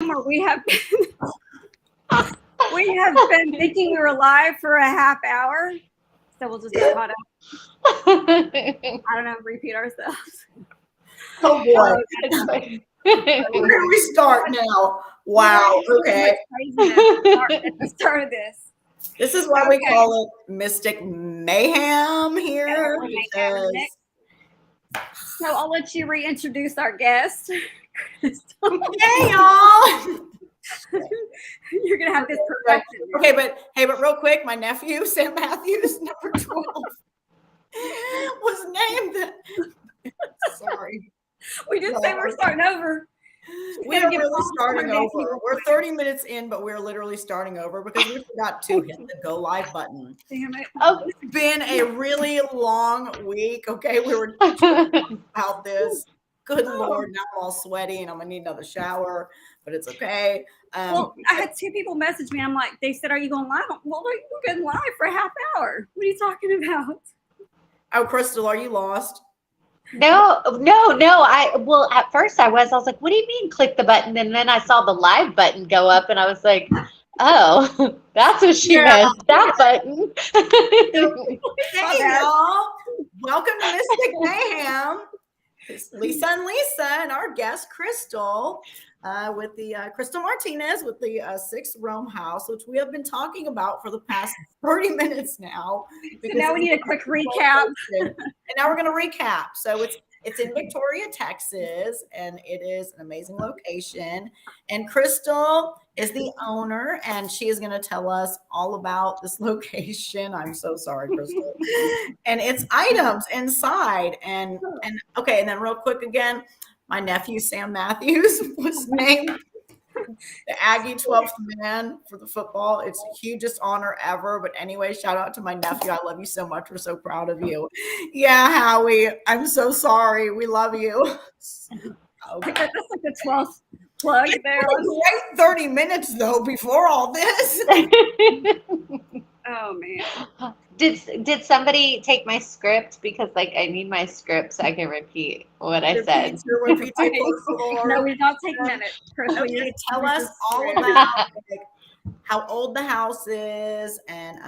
time where we have been thinking we were live for a half hour. So we'll just get caught up. I don't know, repeat ourselves. Oh boy. Where do we start now? Wow. Okay. At the start of this. This is why we call it Mystic Mayhem here. So I'll let you reintroduce our guest. Hey, y'all. You're gonna have this perfection. Okay, but real quick, my nephew, Sam Matthews, number 12, was named. Sorry. We did say we're starting over. We're really starting over. We're 30 minutes in, but we're literally starting over because we forgot to hit the go live button. Damn it. Oh, it's been a really long week. Okay, we were talking about this. Good Lord, now I'm all sweaty and I'm gonna need another shower, but it's okay. Well, I had 2 people message me. I'm like, they said, "Are you going live?" Well, we're going live for a half hour. What are you talking about? Oh, Crystal, are you lost? No. Well, at first I was like, what do you mean click the button? And then I saw the live button go up and I was like, oh, that's what she meant. That button. Hey, y'all. Welcome to Mystic Mayhem. It's Lisa and our guest, Crystal, with the Crystal Martinez with the 6th Realm Haus, which we have been talking about for the past 30 minutes now. So now we need a quick recap. And now we're going to recap. So it's in Victoria, Texas, and it is an amazing location. And Crystal is the owner, and she is going to tell us all about this location. I'm so sorry, Crystal. And its items inside. And okay, and then real quick again, my nephew, Sam Matthews, was named the Aggie 12th man for the football. It's the hugest honor ever. But anyway, shout out to my nephew. I love you so much. We're so proud of you. Yeah, Howie, I'm so sorry. We love you. Okay. That's like the 12th plug there. Great 30 minutes, though, before all this. Oh, man. Did somebody take my script? Because I need my script so I can repeat what I said. No, we don't take minutes. Crystal, you tell us all about how old the house is and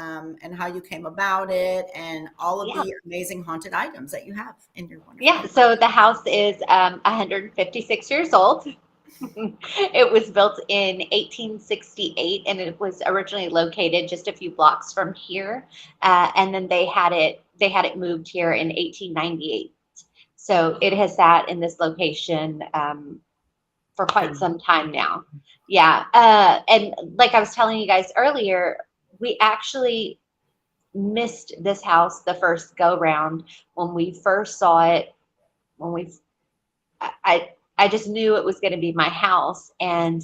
how you came about it and all of the amazing haunted items that you have in your wonderful house. So the house is 156 years old. It was built in 1868 and it was originally located just a few blocks from here. And then they had it moved here in 1898. So it has sat in this location for quite some time now. Yeah. And like I was telling you guys earlier, we actually missed this house the first go round when we first saw it. I just knew it was going to be my house. And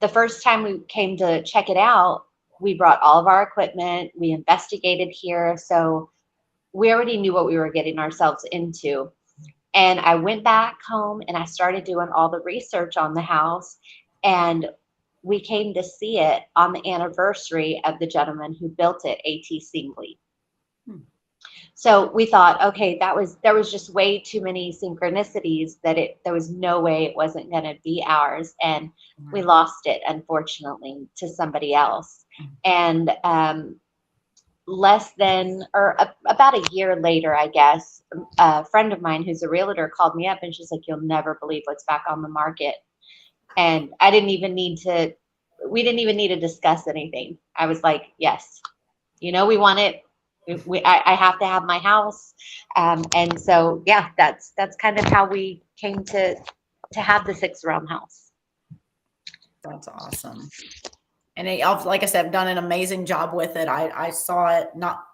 the first time we came to check it out, we brought all of our equipment. We investigated here. So we already knew what we were getting ourselves into. And I went back home and I started doing all the research on the house. And we came to see it on the anniversary of the gentleman who built it, A.T. Singley. So we thought, okay, there was just way too many synchronicities that there was no way it wasn't going to be ours. And we lost it, unfortunately, to somebody else. And about a year later, I guess, a friend of mine who's a realtor called me up and she's like, you'll never believe what's back on the market. And we didn't even need to discuss anything. I was like, yes, we want it. I have to have my house. And so, yeah, that's kind of how we came to have the 6th Realm Haus. That's awesome. And like I said, I've done an amazing job with it. I saw it not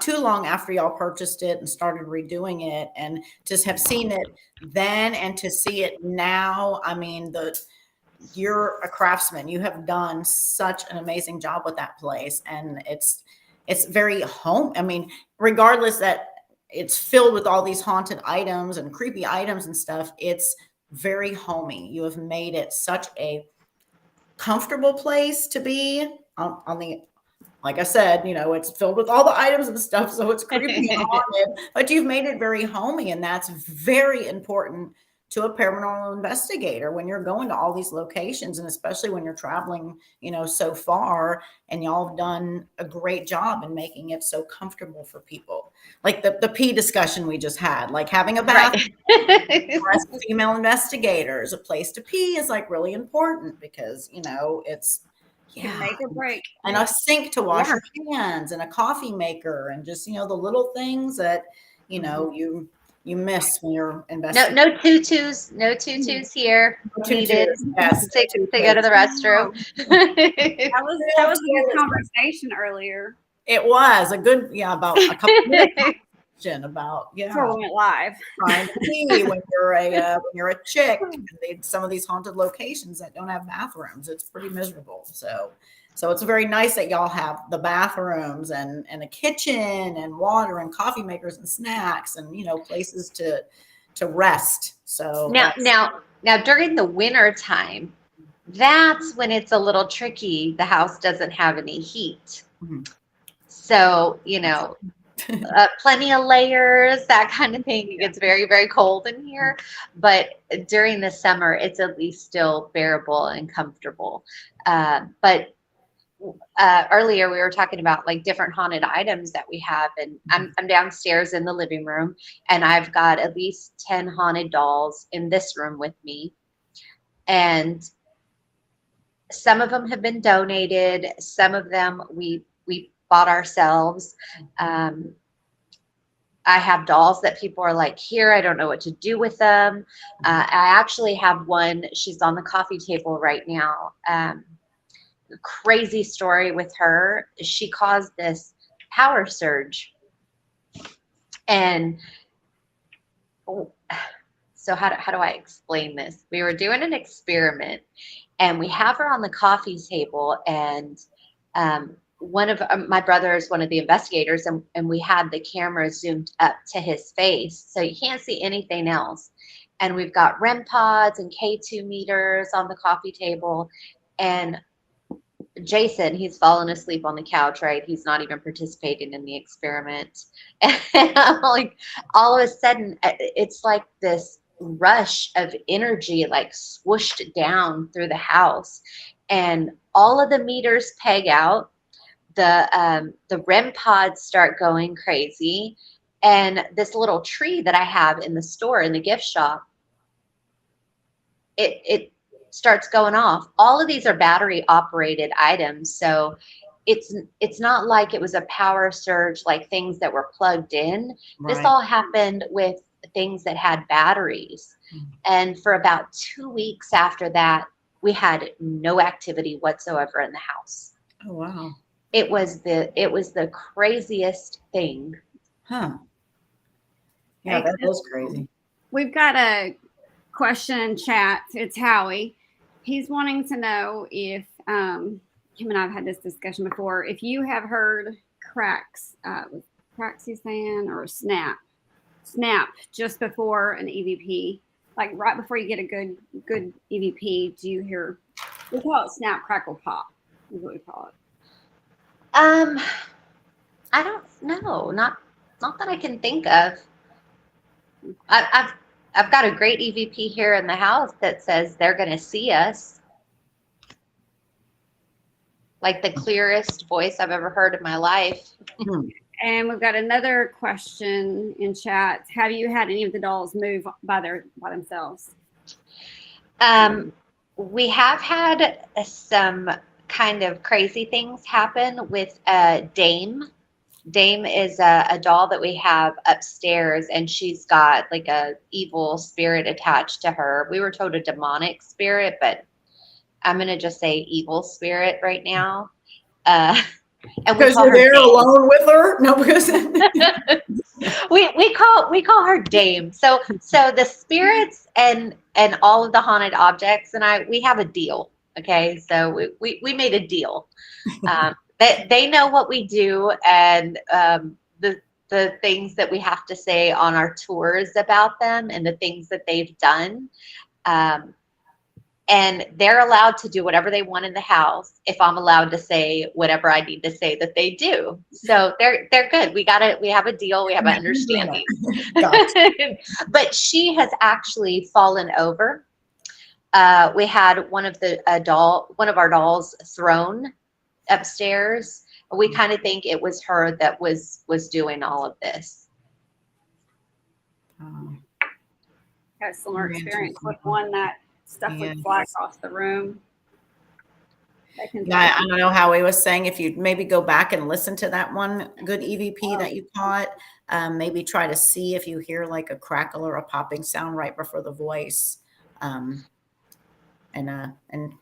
too long after y'all purchased it and started redoing it, and just have seen it then and to see it now. I mean, you're a craftsman. You have done such an amazing job with that place. And it's very home. I mean, regardless that it's filled with all these haunted items and creepy items and stuff, it's very homey. You have made it such a comfortable place to be like I said, it's filled with all the items and stuff, so it's creepy and haunted, but you've made it very homey, and that's very important to a paranormal investigator when you're going to all these locations, and especially when you're traveling, so far, and y'all have done a great job in making it so comfortable for people. Like the pee discussion we just had, like having a bathroom for us female investigators, a place to pee is like really important because, it's Make or break. and a sink to wash your hands and a coffee maker and just, the little things that, you miss when you're investigating. No tutus here needed Yes, to go to the restroom. That was a good conversation earlier. It was a good, about a couple minutes about Before we went live. trying to pee when you're a chick. And some of these haunted locations that don't have bathrooms, it's pretty miserable. So it's very nice that y'all have the bathrooms and a kitchen and water and coffee makers and snacks and places to rest. So now during the winter time, that's when it's a little tricky. The house doesn't have any heat. Mm-hmm. So, plenty of layers, that kind of thing. It gets very, very cold in here. But during the summer, it's at least still bearable and comfortable. But earlier we were talking about like different haunted items that we have. And I'm downstairs in the living room, and I've got at least 10 haunted dolls in this room with me. And some of them have been donated. Some of them we bought ourselves. I have dolls that people are like, here, I don't know what to do with them. I actually have one. She's on the coffee table right now. Crazy story with her. She caused this power surge. And so how do I explain this? We were doing an experiment, and we have her on the coffee table, and one of my brother is one of the investigators, and we had the camera zoomed up to his face, so you can't see anything else. And we've got REM pods and K2 meters on the coffee table. And Jason, he's fallen asleep on the couch, right? He's not even participating in the experiment. And I'm like, all of a sudden, it's like this rush of energy, like swooshed down through the house. And all of the meters peg out. The REM pods start going crazy, and this little tree that I have in the store in the gift shop, it starts going off. All of these are battery operated items, so it's not like it was a power surge, like things that were plugged in. Right. This all happened with things that had batteries. And for about 2 weeks after that, we had no activity whatsoever in the house. Oh wow. It was the craziest thing. Huh. Yeah, that is crazy. We've got a question in chat. It's Howie. He's wanting to know if him and I've had this discussion before. If you have heard cracks, cracks he's saying, or snap just before an EVP, like right before you get a good EVP, do you hear? We call it snap, crackle, pop. Is what we call it. I don't know. Not that I can think of. I've got a great EVP here in the house that says they're going to see us. Like the clearest voice I've ever heard in my life. And we've got another question in chat. Have you had any of the dolls move by themselves? We have had some kind of crazy things happen with Dame. Dame is a doll that we have upstairs, and she's got like a evil spirit attached to her. We were told a demonic spirit, but I'm gonna just say evil spirit right now. And because you're there Dame. Alone with her? No, because we call her Dame. So the spirits and all of the haunted objects and we have a deal. Okay, so we made a deal. They know what we do, and the things that we have to say on our tours about them, and the things that they've done. and they're allowed to do whatever they want in the house if I'm allowed to say whatever I need to say that they do. So they're good. We have a deal. We have an understanding. Gotcha. But she has actually fallen over. We had one of our dolls thrown upstairs. We kind of think it was her that was doing all of this. Had a similar experience with one that stuff would fly across the room. Yeah, I don't know how he was saying, if you'd maybe go back and listen to that one good EVP that you caught, maybe try to see if you hear like a crackle or a popping sound right before the voice. And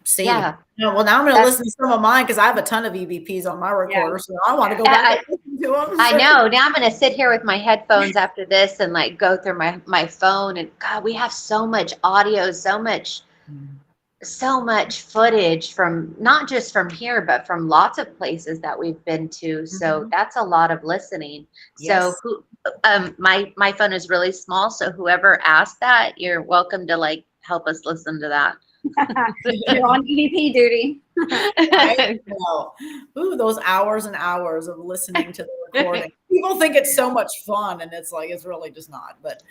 see. Yeah. Well, now I'm going to listen to some of mine because I have a ton of EVPs on my recorder, so I want to go back and listen to them. I know. Now I'm going to sit here with my headphones after this and like go through my phone, and God, we have so much audio, so much footage from not just from here, but from lots of places that we've been to. So that's a lot of listening. Yes. So my phone is really small, so whoever asked that, you're welcome to like help us listen to that. You're on EVP duty. I know. Ooh, those hours and hours of listening to the recording. People think it's so much fun, and it's like, it's really just not. But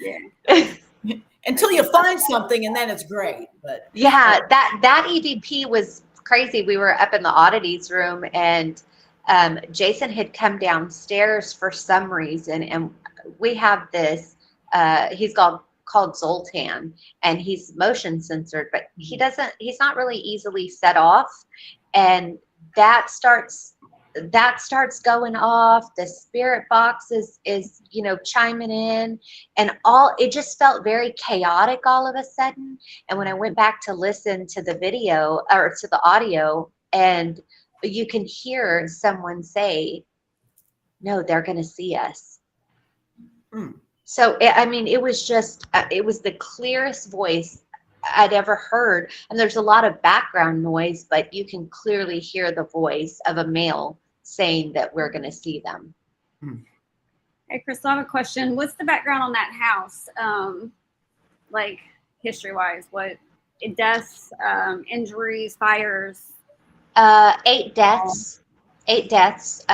until you find something, and then it's great. But yeah, that EVP was crazy. We were up in the oddities room, and Jason had come downstairs for some reason, and we have this. He's called Zoltan, and he's motion censored, but he's not really easily set off, and that starts going off. The spirit box is chiming in, and it just felt very chaotic all of a sudden. And when I went back to listen to the video or to the audio, and you can hear someone say, no, they're going to see us. So, I mean, it was just, it was the clearest voice I'd ever heard. And there's a lot of background noise, but you can clearly hear the voice of a male saying that we're going to see them. Hey, Crystal, I have a question. What's the background on that house? Like history-wise, what deaths, injuries, fires? 8 deaths. 8 deaths.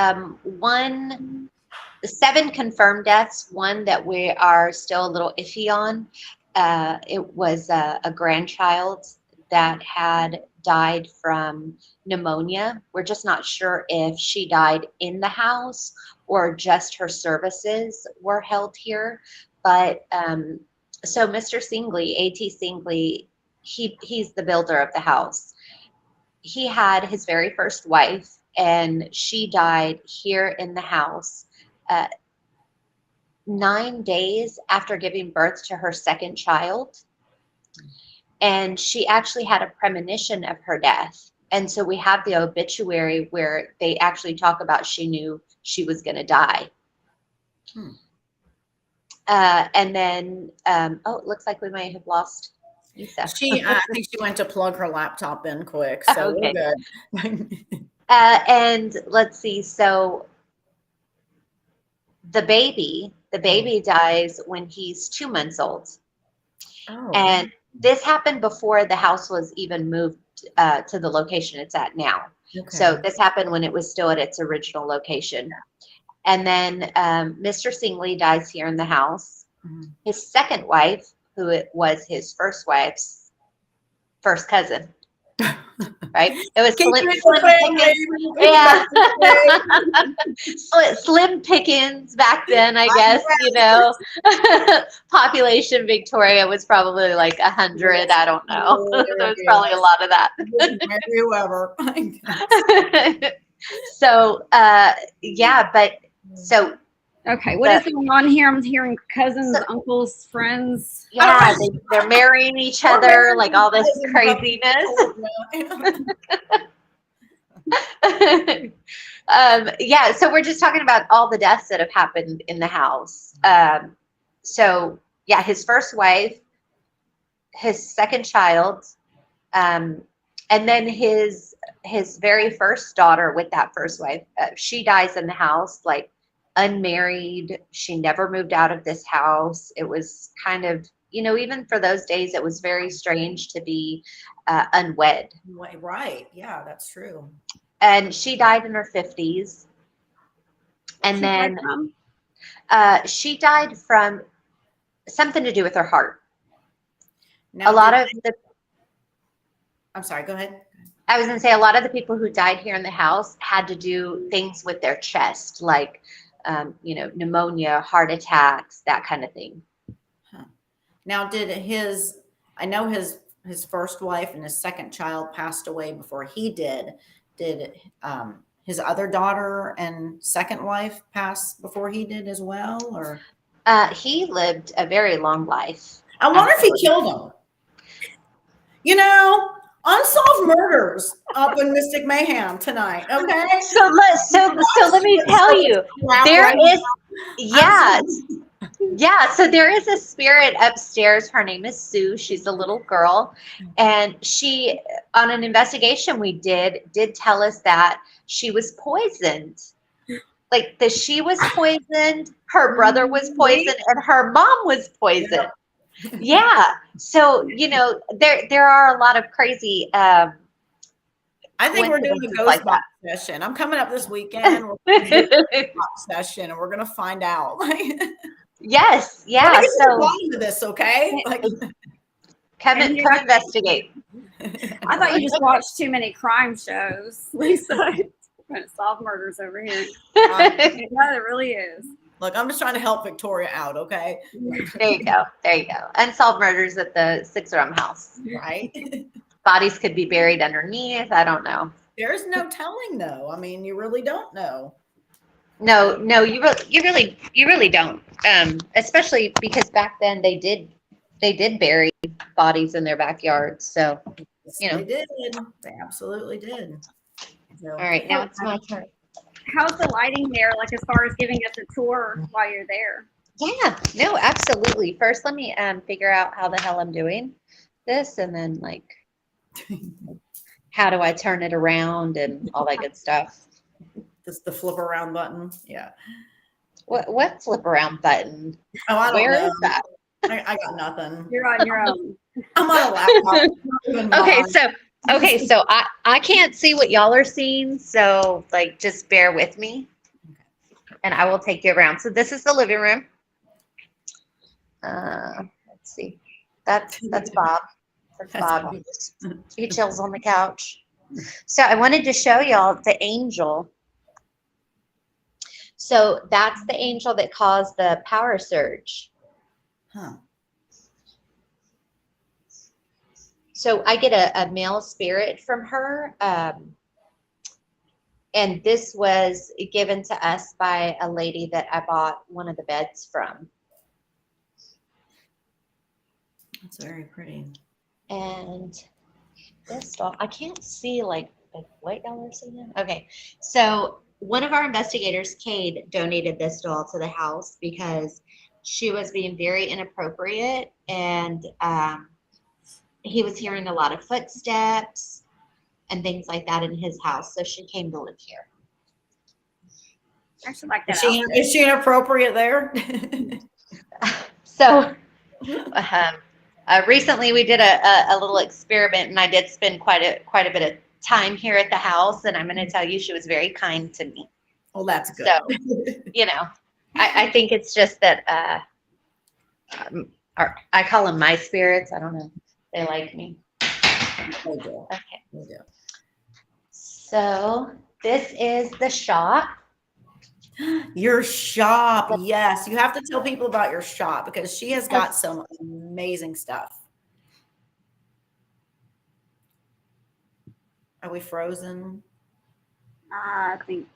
7 confirmed deaths, 1 that we are still a little iffy on. It was a grandchild that had died from pneumonia. We're just not sure if she died in the house or just her services were held here. But so Mr. Singley, A.T. Singley, he's the builder of the house. He had his very first wife, and she died here in the house 9 days after giving birth to her second child. And she actually had a premonition of her death. And so we have the obituary where they actually talk about she knew she was going to die. And then, it looks like we may have lost Lisa. I think she went to plug her laptop in quick. So Okay. We're good. And let's see. So the baby dies when he's 2 months old. And this happened before the house was even moved to the location it's at now. So this happened when it was still at its original location. And then Mr. Singley dies here in the house. His second wife, who was his first wife's first cousin, right? It was slim pickings back then, I guess. Population Victoria was probably like 100. I don't know. There's probably a lot of that. Whoever. So so. Okay, what is going on here? I'm hearing cousins, uncles, friends. Yeah, they're marrying each other, like all this craziness. So we're just talking about all the deaths that have happened in the house. So yeah, his first wife, his second child, and then his very first daughter with that first wife. She dies in the house, like unmarried. She never moved out of this house. It was kind of, even for those days, it was very strange to be unwed. Right. Yeah, that's true. And she died in her 50s. And She then died from? she died from something to do with her heart. Now, A lot of the, I'm sorry, go ahead. I was going to say, a lot of the people who died here in the house had to do things with their chest, like, pneumonia, heart attacks, that kind of thing. Huh. Now, I know his first wife and his second child passed away before he did. Did his other daughter and second wife pass before he did as well? Or He lived a very long life. I wonder if he killed them. Unsolved murders up in Mystic Mayhem tonight. Okay. So let me tell you, there is, yeah. Yeah, so there is a spirit upstairs. Her name is Sue. She's a little girl. And she, on an investigation we did tell us that she was poisoned. Like she was poisoned, her brother was poisoned, and her mom was poisoned. Yeah. So, there are a lot of crazy I think we're doing a ghost like box session. I'm coming up this weekend. We're going to do a ghost box session, and we're going to find out. Yes, yeah. So to this, okay? Come investigate. I thought you just watched too many crime shows, Lisa. Trying to solve murders over here. No, it really is. Look, I'm just trying to help Victoria out, okay? There you go. Unsolved murders at the Realm Haus. Right. Bodies could be buried underneath. I don't know. There's no telling, though. I mean, you really don't know. No, you really don't. Especially because back then they did bury bodies in their backyards. So, They did. They absolutely did. So, all right, now it's my turn. How's the lighting there? Like as far as giving us a tour while you're there? Yeah, no, absolutely. First, let me figure out how the hell I'm doing this, and then how do I turn it around and all that good stuff. This the flip around button. Yeah. What flip around button? Oh, I don't know. Where is that? I got nothing. You're on your own. I'm on a laptop. Okay, so I can't see what y'all are seeing, so just bear with me, and I will take you around. So this is the living room. Let's see, that's Bob. That's Bob. He chills on the couch. So I wanted to show y'all the angel. So that's the angel that caused the power surge. Huh. So I get a male spirit from her. And this was given to us by a lady that I bought one of the beds from. That's very pretty. And this doll, I can't see what y'all are seeing. Okay, so one of our investigators, Cade, donated this doll to the house because she was being very inappropriate, and he was hearing a lot of footsteps and things like that in his house. So she came to live here. I actually like that. Is she inappropriate there? So recently we did a little experiment, and I did spend quite a bit of time here at the house, and I'm going to tell you, she was very kind to me. Well, that's good. So, I think it's just that I call them my spirits. I don't know. They like me. They do. Okay. They do. So this is the shop. Your shop. Yes. You have to tell people about your shop because she has got some amazing stuff. Are we frozen? I think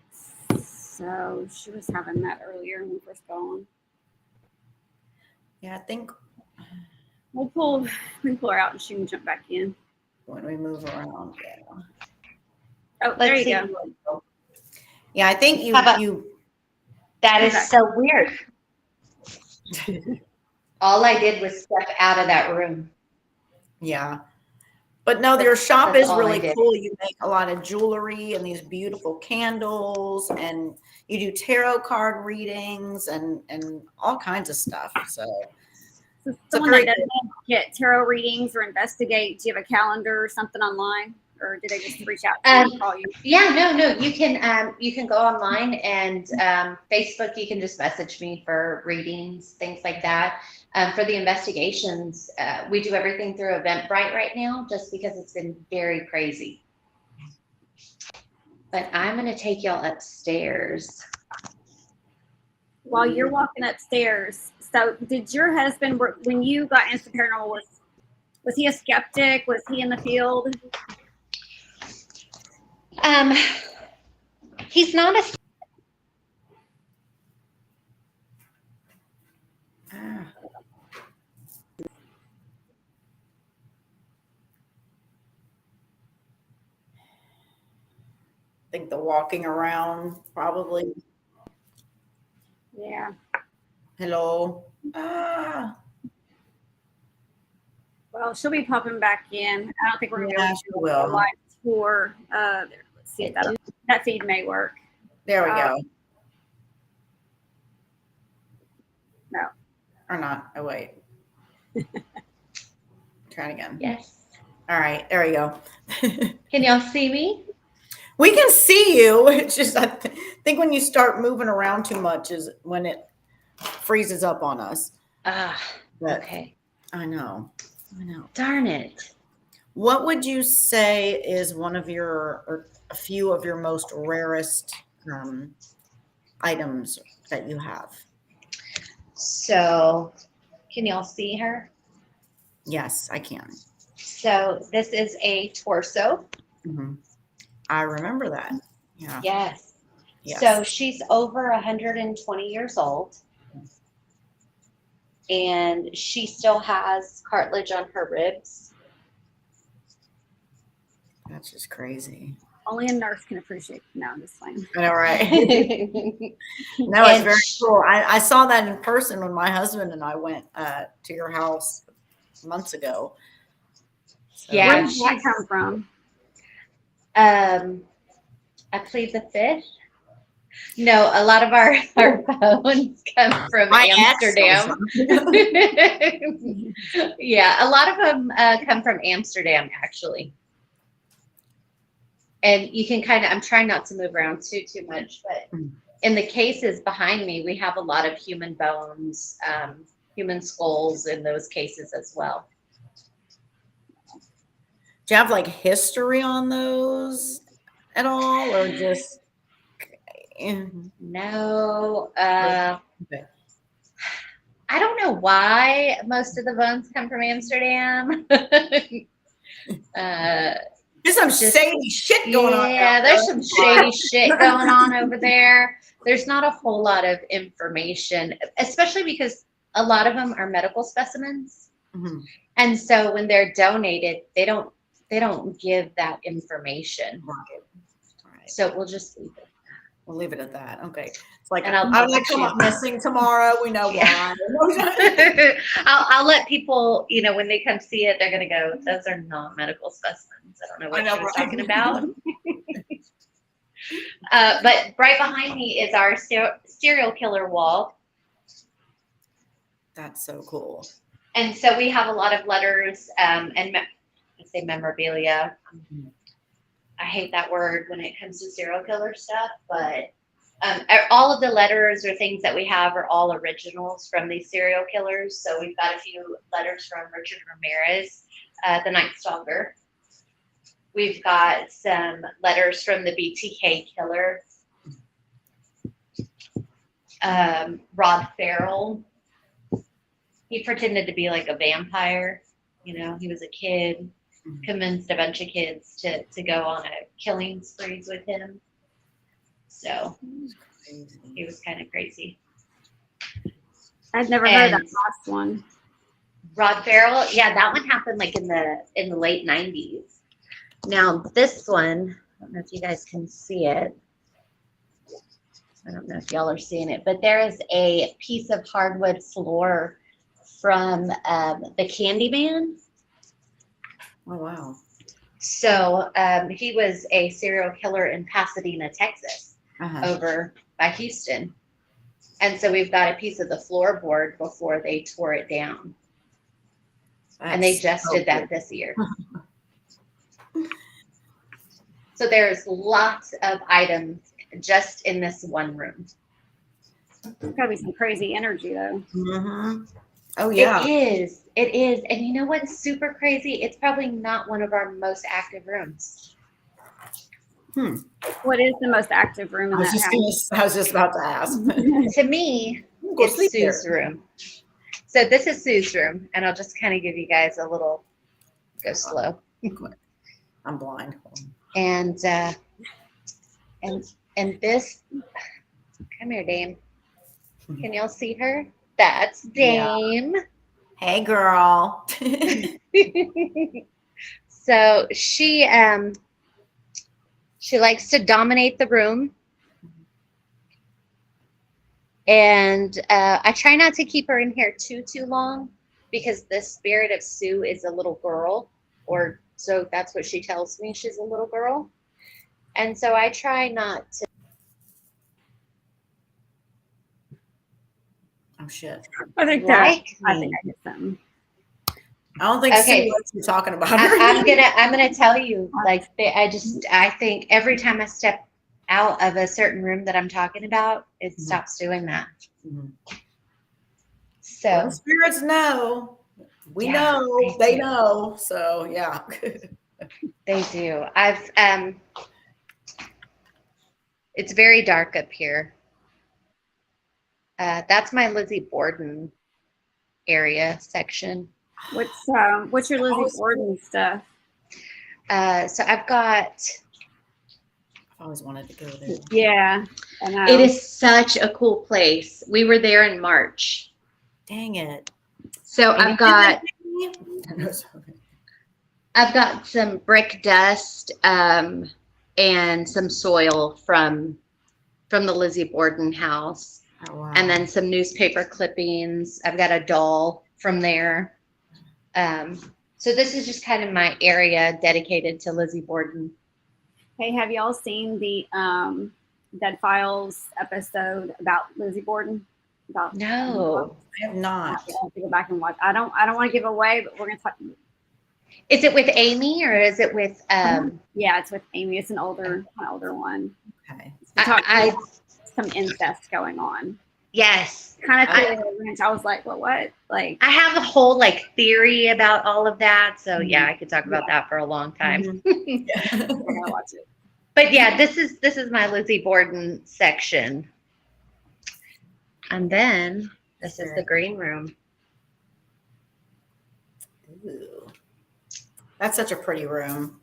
so. She was having that earlier when we first got on. Yeah, I think We can pull her out and she can jump back in. when we move around. Yeah. Oh, there you go. Yeah, I think you. That is so weird. All I did was step out of that room. Yeah. But no, your shop is really I cool. You make a lot of jewelry and these beautiful candles, and you do tarot card readings and all kinds of stuff. So Someone that doesn't get tarot readings or investigate? Do you have a calendar or something online, or do they just reach out to you and call you? Yeah, no. You can go online and Facebook. You can just message me for readings, things like that. For the investigations, we do everything through Eventbrite right now, just because it's been very crazy. But I'm going to take y'all upstairs. While you're walking upstairs, so did your husband, when you got into paranormal, was he a skeptic? Was he in the field? He's not a. I think the walking around probably. Yeah. Hello. Well, she'll be popping back in. I don't think we're going to Yeah, be she able to do a will. live tour. Let's see if that feed may work. There we go. No. Or not. Oh, wait. Try it again. Yes. All right. There we go. Can y'all see me? We can see you. It's just, I think when you start moving around too much is when it freezes up on us. But Okay. I know. Darn it. What would you say is one of your, or a few of your most rarest items that you have? So, can y'all see her? Yes, I can. So, this is a torso. Mm-hmm. I remember that. Yeah. Yes. Yes. So, she's over 120 years old. And she still has cartilage on her ribs. That's just crazy. Only a nurse can appreciate. No, I'm just playing. I know, right? No, it's very cool. I saw that in person when my husband and I went to your house months ago. So. Yeah. Where did that come from? I plead the fifth. No, a lot of our bones come from Amsterdam. Yeah, a lot of them come from Amsterdam, actually. And you can kind of, I'm trying not to move around too much, but in the cases behind me, we have a lot of human bones, human skulls in those cases as well. Do you have like history on those at all, or just? No. Okay. I don't know why most of the bones come from Amsterdam. There's some shady shit going on. Yeah, there's some shady shit going on over there. There's not a whole lot of information, especially because a lot of them are medical specimens. Mm-hmm. And so when they're donated, they don't give that information. Right. So we'll just leave it. We'll leave it at that. Okay. It's like, And I'm going to come up missing tomorrow. We know why. I'll let people, when they come see it, they're going to go, those are not medical specimens. I don't know what she was talking about. But right behind me is our serial killer wall. That's so cool. And so we have a lot of letters and I say memorabilia. I hate that word when it comes to serial killer stuff, but all of the letters or things that we have are all originals from these serial killers. So we've got a few letters from Richard Ramirez, the Night Stalker. We've got some letters from the BTK killer, Rod Farrell. He pretended to be like a vampire. He was a kid, convinced a bunch of kids to go on a killing sprees with him. So he was kind of crazy. I'd never heard that last one. Rod Farrell, yeah, that one happened like in the late 90s. Now this one, I don't know if you guys can see it. I don't know if y'all are seeing it, but there is a piece of hardwood floor from the Candyman. Oh, wow. So he was a serial killer in Pasadena, Texas, over by Houston. And so we've got a piece of the floorboard before they tore it down. And they just did that this year. So there's lots of items just in this one room. There's gotta be some crazy energy though. Mm-hmm. Oh yeah. It is. It is. And you know what's super crazy? It's probably not one of our most active rooms. What is the most active room in that house? I was just about to ask. To me, Go sleep it's Sue's there. room. So this is Sue's room, and I'll just kind of give you guys a little go slow. I'm blind. And this, come here, Dame. Can y'all see her? That's Dame. Yeah. Hey, girl. So she likes to dominate the room. And I try not to keep her in here too long because the spirit of Sue is a little girl, or so that's what she tells me. She's a little girl. And so I try not to. Oh, shit. I think I get something. I don't think Okay. Sue wants to be talking about I'm gonna tell you, like, I think every time I step out of a certain room that I'm talking about, it stops doing that. Mhm. So Well, the spirits know. We know. They know. So yeah. they do. It's very dark up here. That's my Lizzie Borden area section. What's your Lizzie Borden stuff? So I've got. I've always wanted to go there. Yeah, I know. It is such a cool place. We were there in March. Dang it. So And I've got some brick dust and some soil from the Lizzie Borden house. Oh, wow. And then some newspaper clippings. I've got a doll from there. So this is just kind of my area dedicated to Lizzie Borden. Hey, have y'all seen the Dead Files episode about Lizzie Borden? No. I have not. I have to go back and watch. I don't want to give away, but we're gonna talk. Is it with Amy or is it with? Yeah, it's with Amy. It's an older one. Okay. Some incest going on. Yes. Kind of I was like, well, what? Like, I have a whole theory about all of that. So yeah, I could talk about that for a long time. Yeah. we're gonna watch it. But yeah, this is my Lizzie Borden section. And then this is the green room. Ooh. That's such a pretty room.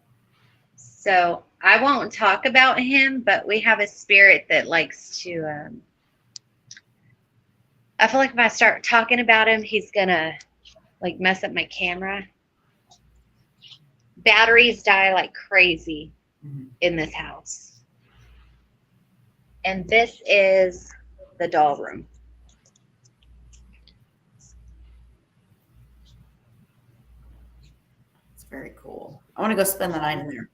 So I won't talk about him, but we have a spirit that likes to. I feel like if I start talking about him, he's gonna mess up my camera. Batteries die like crazy in this house. And this is the doll room. It's very cool. I want to go spend the night in there.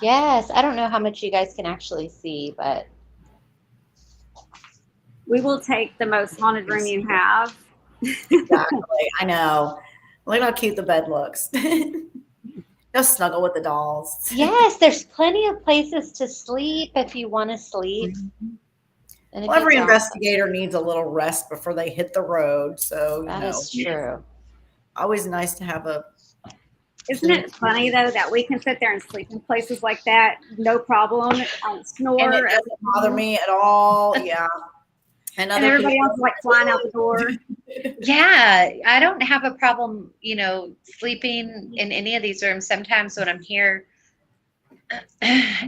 Yes, I don't know how much you guys can actually see, but We will take the most haunted room you have. Exactly. I know. Look how cute the bed looks. Go snuggle with the dolls. yes, there's plenty of places to sleep if you want to sleep. And if Well, every you don't, investigator needs a little rest before they hit the road. So, that is true. Always nice to have a. Isn't it funny though that we can sit there and sleep in places like that, no problem, snore, And it doesn't bother me at all. Yeah. and everybody else is like flying out the door. Yeah, I don't have a problem, sleeping in any of these rooms. Sometimes when I'm here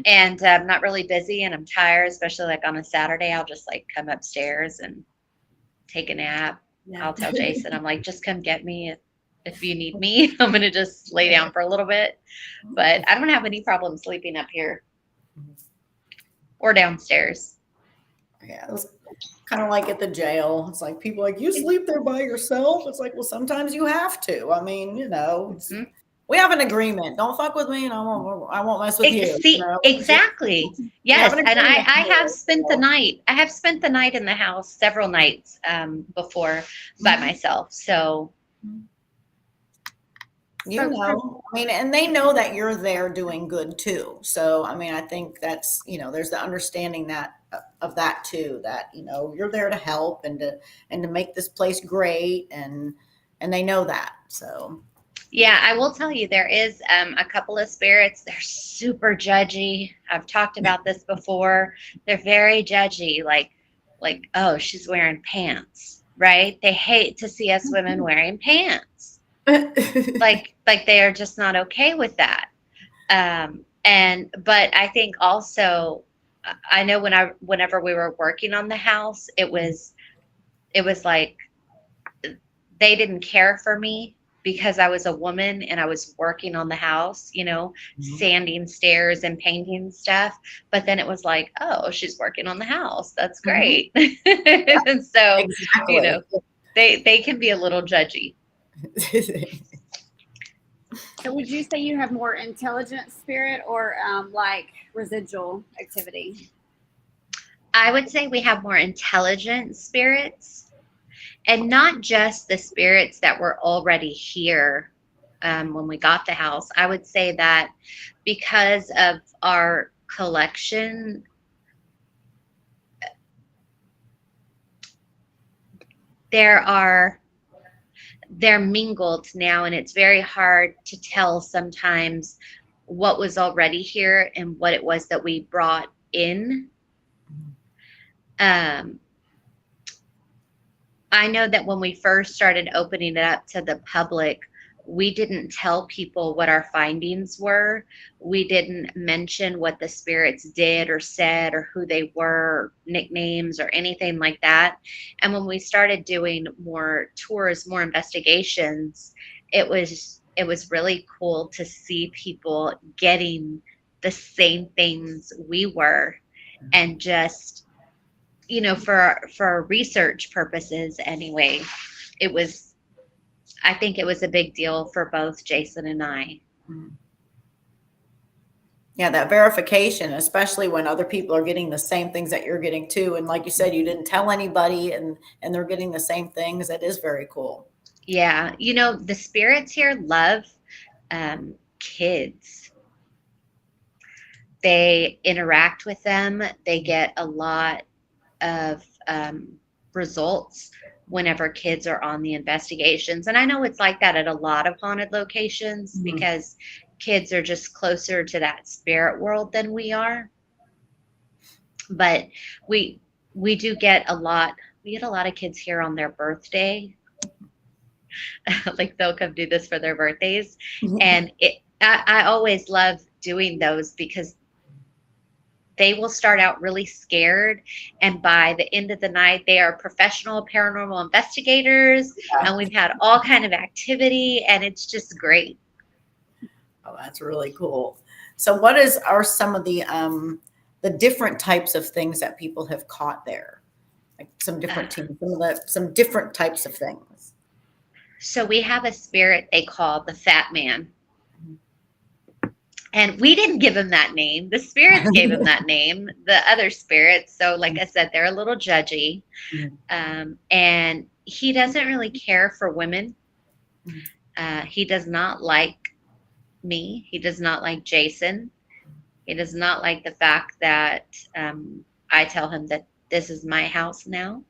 and I'm not really busy and I'm tired, especially on a Saturday, I'll just come upstairs and take a nap. Yeah. I'll tell Jason, I'm like, just come get me if you need me. I'm going to just lay down for a little bit. But I don't have any problem sleeping up here or downstairs. Yeah, it was kind of like at the jail. It's like people you sleep there by yourself. It's like, well, sometimes you have to. I mean, we have an agreement. Don't fuck with me, and I won't mess with you. See, exactly. Yes, and I have spent the night. I have spent the night in the house several nights before by myself. So You know, I mean, and they know that you're there doing good too. So, I mean, I think that's, there's the understanding that of that too, that, you're there to help and to make this place great, and they know that. So, Yeah, I will tell you, there is a couple of spirits. They're super judgy. I've talked about this before. They're very judgy, like, oh, she's wearing pants, right? They hate to see us women wearing pants. Like they are just not okay with that. But I think also, I know whenever we were working on the house, it was like they didn't care for me because I was a woman and I was working on the house, sanding stairs and painting stuff. But then it was like, oh, she's working on the house. That's great. And so, exactly. They can be a little judgy. So would you say you have more intelligent spirit or like residual activity? I would say we have more intelligent spirits, and not just the spirits that were already here when we got the house. I would say that because of our collection, they're mingled now, and it's very hard to tell sometimes what was already here and what it was that we brought in. I know that when we first started opening it up to the public, we didn't tell people what our findings were. We didn't mention what the spirits did or said or who they were, nicknames or anything like that. And when we started doing more tours, more investigations, it was really cool to see people getting the same things we were, and just, for research purposes anyway, I think it was a big deal for both Jason and I. Yeah, that verification, especially when other people are getting the same things that you're getting too. And like you said, you didn't tell anybody, and they're getting the same things. That is very cool. Yeah. The spirits here love kids. They interact with them. They get a lot of results whenever kids are on the investigations. And I know it's like that at a lot of haunted locations, because kids are just closer to that spirit world than we are. But we do get a lot. We get a lot of kids here on their birthday. Like, they'll come do this for their birthdays. And I always love doing those, because they will start out really scared, and by the end of the night, they are professional paranormal investigators. Yeah. And we've had all kind of activity, and it's just great. Oh, that's really cool. So what are some of the different types of things that people have caught there? Like some different teams, some different types of things. So we have a spirit they call the Fat Man. And we didn't give him that name. The spirits gave him that name, the other spirits. So like I said, they're a little judgy. And he doesn't really care for women. He does not like me. He does not like Jason. He does not like the fact that I tell him that this is my house now.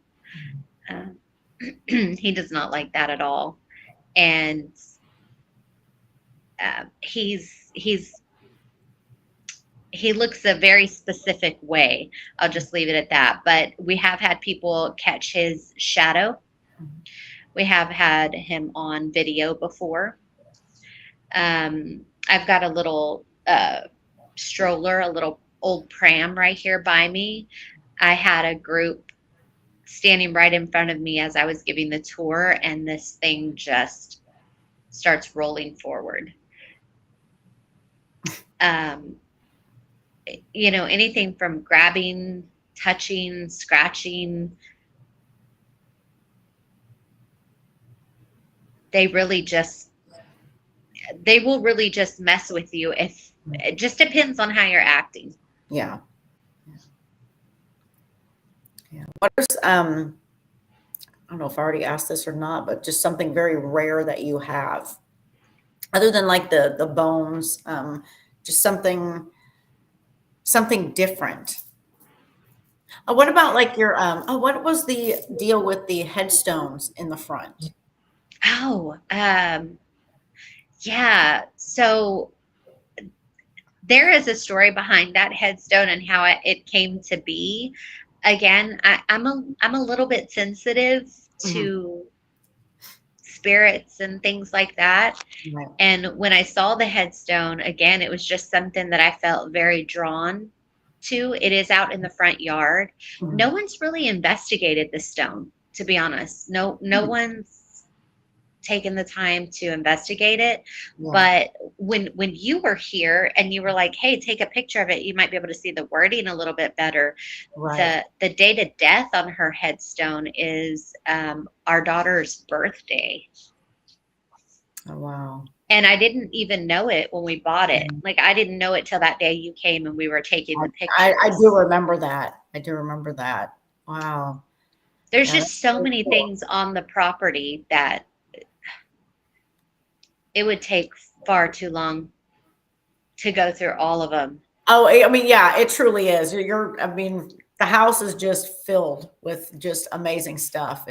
He does not like that at all. And he looks a very specific way. I'll just leave it at that. But we have had people catch his shadow. We have had him on video before. I've got a little stroller, a little old pram right here by me. I had a group standing right in front of me as I was giving the tour, and this thing just starts rolling forward. Anything from grabbing, touching, scratching. They will really just mess with you. If it just depends on how you're acting. Yeah. What is I don't know if I already asked this or not, but just something very rare that you have other than like the bones, just something different. What about like your what was the deal with the headstones in the front? Oh, yeah. So there is a story behind that headstone and how it came to be. Again, I'm a little bit sensitive to spirits and things like that. Right. And when I saw the headstone, again, it was just something that I felt very drawn to. It is out in the front yard. No one's really investigated the stone, to be honest. No one's taken the time to investigate it. Yeah. But when you were here and you were like, hey, take a picture of it, you might be able to see the wording a little bit better. Right. The date of death on her headstone is our daughter's birthday. Oh, wow. And I didn't even know it when we bought it. Like, I didn't know it till that day you came and we were taking the pictures. I do remember that. Wow. There's just so many things on the property that it would take far too long to go through all of them. Oh, I mean, yeah, it truly is. I mean, the house is just filled with just amazing stuff.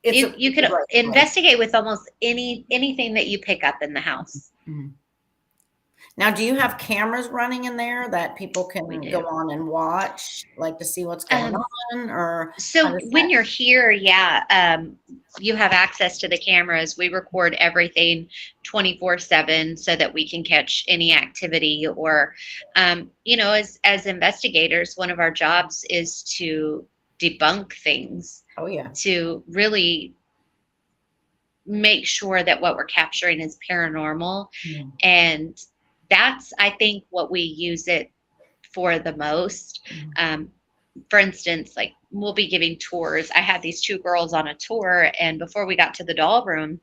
You could investigate with almost anything that you pick up in the house. Now, do you have cameras running in there that people can go on and watch, like to see what's going on? Or so when you're here, you have access to the cameras. We record everything 24/7 so that we can catch any activity or, as investigators, one of our jobs is to debunk things. Oh, yeah. To really make sure that what we're capturing is paranormal. And that's, I think, what we use it for the most. For instance, like we'll be giving tours. I had these two girls on a tour, and before we got to the doll room,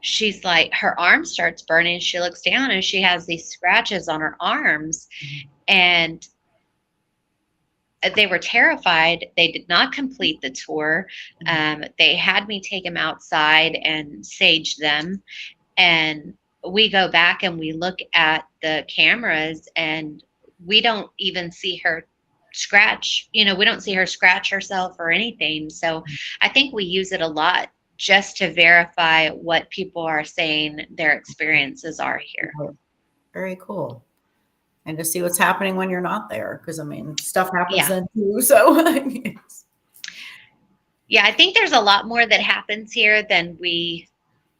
she's like, her arm starts burning. She looks down and she has these scratches on her arms. And they were terrified. They did not complete the tour. They had me take them outside and sage them. And we go back and we look at the cameras and we don't even see her scratch. We don't see her scratch herself or anything. So I think we use it a lot just to verify what people are saying their experiences are here. Very cool. And to see what's happening when you're not there. Because, I mean, stuff happens then too. So, yeah, I think there's a lot more that happens here than we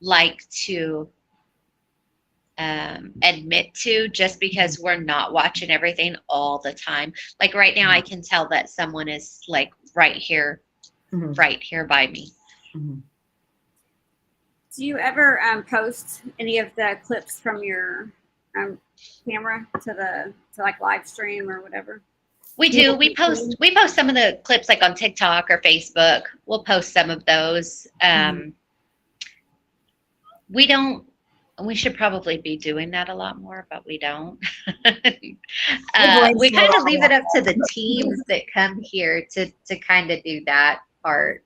like to admit to, just because we're not watching everything all the time. Like right now, I can tell that someone is like right here by me. Do you ever post any of the clips from your camera to like live stream or whatever? We do. We post some of the clips like on TikTok or Facebook. We'll post some of those. We should probably be doing that a lot more, but we don't. We kind of leave it up to the teams that come here to kind of do that part.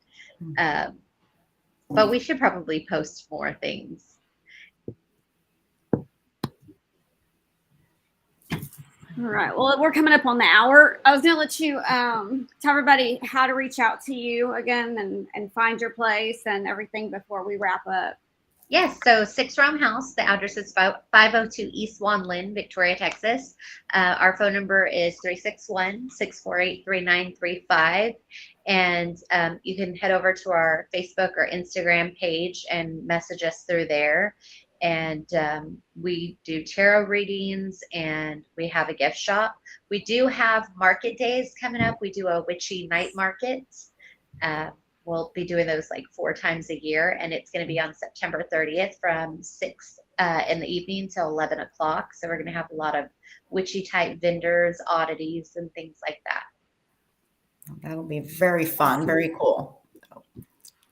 But we should probably post more things. All right. Well, we're coming up on the hour. I was going to let you tell everybody how to reach out to you again and find your place and everything before we wrap up. Yes. So 6 Realm Haus. The address is 502 East Swan Lynn, Victoria, Texas. Our phone number is 361-648-3935. And you can head over to our Facebook or Instagram page and message us through there. And we do tarot readings and we have a gift shop. We do have market days coming up. We do a witchy night market. We'll be doing those like 4 times a year. And it's going to be on September 30th from 6 in the evening till 11 o'clock. So we're going to have a lot of witchy type vendors, oddities, and things like that. That'll be very fun. Very cool.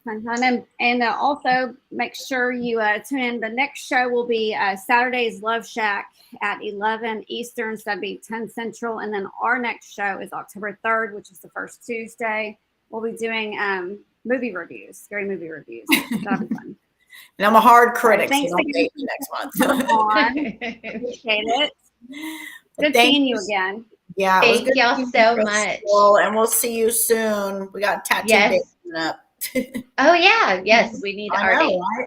And also make sure you tune in. The next show will be Saturday's Love Shack at 11 Eastern, so that'd be 10 Central. And then our next show is October 3rd, which is the first Tuesday. We'll be doing movie reviews, scary movie reviews. That'll be fun. And I'm a hard critic, so Thanks don't again date me next for month. coming on. Appreciate it. Good Thank seeing you again. Yeah, it was Thank good y'all seeing you, so Crystal, much. and we'll see you soon. We got tattoo Yes. days coming up. Oh yeah, yes, we need I our know, date. right?